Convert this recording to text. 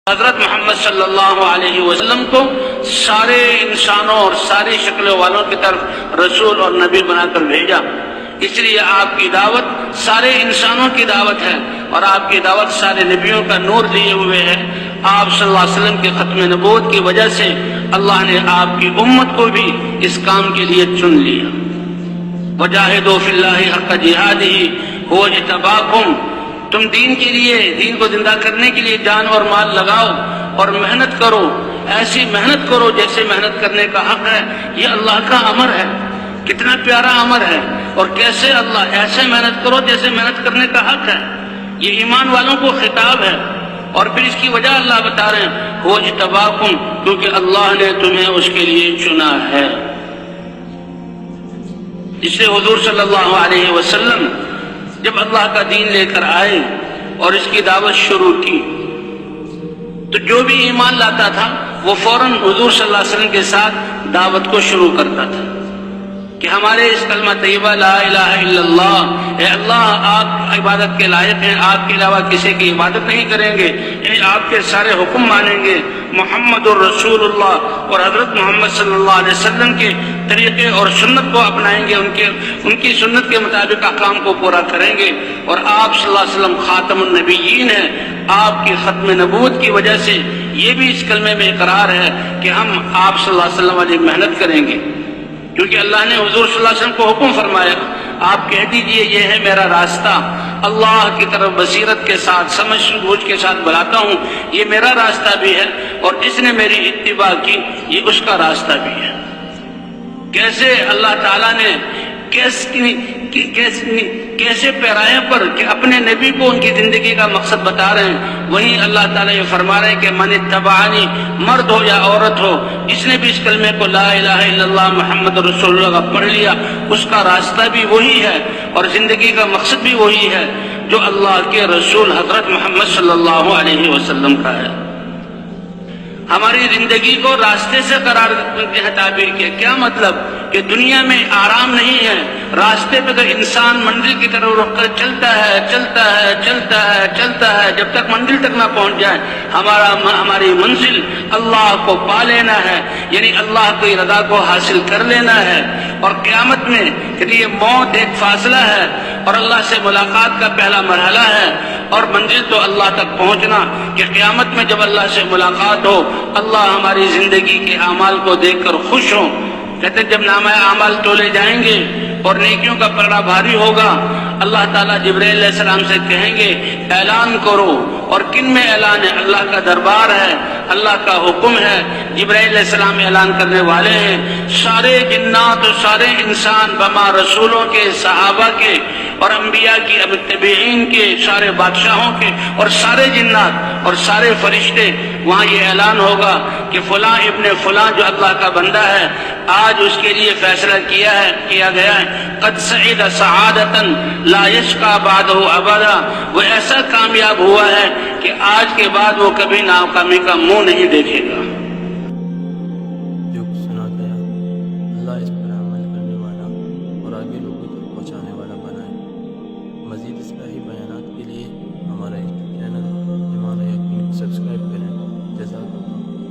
حضرت محمد صلی اللہ علیہ وسلم کو سارے انسانوں اور ساری شکلوں والوں کی طرف رسول اور نبی بنا کر بھیجا، اس لیے آپ کی دعوت سارے انسانوں کی دعوت ہے اور آپ کی دعوت سارے نبیوں کا نور لیے ہوئے ہے۔ آپ صلی اللہ علیہ وسلم کے ختم نبوت کی وجہ سے اللہ نے آپ کی امت کو بھی اس کام کے لیے چن لیا۔ وجاہدوا فی اللہ حق جہادہ هو اجتباکم، تم دین کے لیے، دین کو زندہ کرنے کے لیے جان اور مال لگاؤ اور محنت کرو، ایسی محنت کرو جیسے محنت کرنے کا حق ہے۔ یہ اللہ کا امر ہے، کتنا پیارا امر ہے، اور کیسے اللہ ایسے محنت کرو جیسے محنت کرنے کا حق ہے۔ یہ ایمان والوں کو خطاب ہے، اور پھر اس کی وجہ اللہ بتا رہے ہیں وہ اجتباکم، کیونکہ اللہ نے تمہیں اس کے لیے چنا ہے۔ اس لیے حضور صلی اللہ علیہ وسلم جب اللہ کا دین لے کر آئے اور اس کی دعوت شروع کی تو جو بھی ایمان لاتا تھا وہ فوراً حضور صلی اللہ علیہ وسلم کے ساتھ دعوت کو شروع کرتا تھا کہ ہمارے اس کلمہ طیبہ لا الہ الا اللہ، اے اللہ آپ عبادت کے لائق ہیں، آپ کے علاوہ کسی کی عبادت نہیں کریں گے، آپ کے سارے حکم مانیں گے، محمد الرسول اللہ اور حضرت محمد صلی اللہ علیہ وسلم کے طریقے اور سنت کو اپنائیں گے، ان کی سنت کے مطابق احکام کو پورا کریں گے، اور آپ صلی اللہ علیہ وسلم خاتم النبیین ہیں۔ آپ کی ختم نبوت کی وجہ سے یہ بھی اس کلمے میں اقرار ہے کہ ہم آپ صلی اللہ علیہ وسلم والی محنت کریں گے، کیونکہ اللہ نے حضور صلی اللہ علیہ وسلم کو حکم فرمایا، آپ کہہ دیجئے یہ ہے میرا راستہ، اللہ کی طرف بصیرت کے ساتھ سمجھ بوجھ کے ساتھ بلاتا ہوں، یہ میرا راستہ بھی ہے اور جس نے میری اتباع کی یہ اس کا راستہ بھی ہے۔ کیسے اللہ تعالیٰ نے کیسے پیرائے پر کہ اپنے نبی کو ان کی زندگی کا مقصد بتا رہے ہیں، وہیں اللہ تعالیٰ یہ فرما رہے ہیں کہ من اتبعنی، مرد ہو یا عورت ہو، جس نے بھی اس کلمے کو لا الہ الا اللہ محمد رسول اللہ کا پڑھ لیا، اس کا راستہ بھی وہی ہے اور زندگی کا مقصد بھی وہی ہے جو اللہ کے رسول حضرت محمد صلی اللہ علیہ وسلم کا ہے۔ ہماری زندگی کو راستے سے قرار تعبیر کیا، کیا مطلب کہ دنیا میں آرام نہیں ہے، راستے پہ تو انسان منزل کی طرف رخ کر چلتا ہے چلتا ہے چلتا ہے چلتا ہے جب تک منزل تک نہ پہنچ جائے۔ ہماری منزل اللہ کو پا لینا ہے، یعنی اللہ کی رضا کو حاصل کر لینا ہے، اور قیامت میں کہ یہ موت ایک فاصلہ ہے اور اللہ سے ملاقات کا پہلا مرحلہ ہے، اور منزل تو اللہ تک پہنچنا کہ قیامت میں جب اللہ سے ملاقات ہو اللہ ہماری زندگی کے اعمال کو دیکھ کر خوش ہو۔ کہتے ہیں جب نامہ اعمال تولے جائیں گے اور نیکیوں کا پلڑا بھاری ہوگا، اللہ تعالیٰ جبرائیل علیہ السلام سے کہیں گے اعلان کرو، اور کن میں اعلان ہے؟ اللہ کا دربار ہے، اللہ کا حکم ہے، جبرائیل علیہ السلام اعلان کرنے والے ہیں، سارے جنات اور سارے انسان بما رسولوں کے، صحابہ کے اور انبیاء کی، متبعین کے، سارے بادشاہوں کے اور سارے جنات اور سارے فرشتے، وہاں یہ اعلان ہوگا کہ فلاں ابن فلاں جو اللہ کا بندہ ہے آج اس کے لیے فیصلہ کیا گیا ہے، قد سعید سعادتا لا یشقى بعدہ ابدا، وہ ایسا کامیاب ہوا ہے کہ آج کے بعد وہ کبھی ناکامی کا منہ نہیں دیکھے گا۔ جو کچھ سنا گیا اللہ اس پر عمل کرنے والا اور آگے لوگوں تک پہنچانے والا بنائے۔ مزید اصلاحی بیانات کے لیے ہمارا چینل ایمان و یقین سبسکرائب کریں۔ جزاک اللہ۔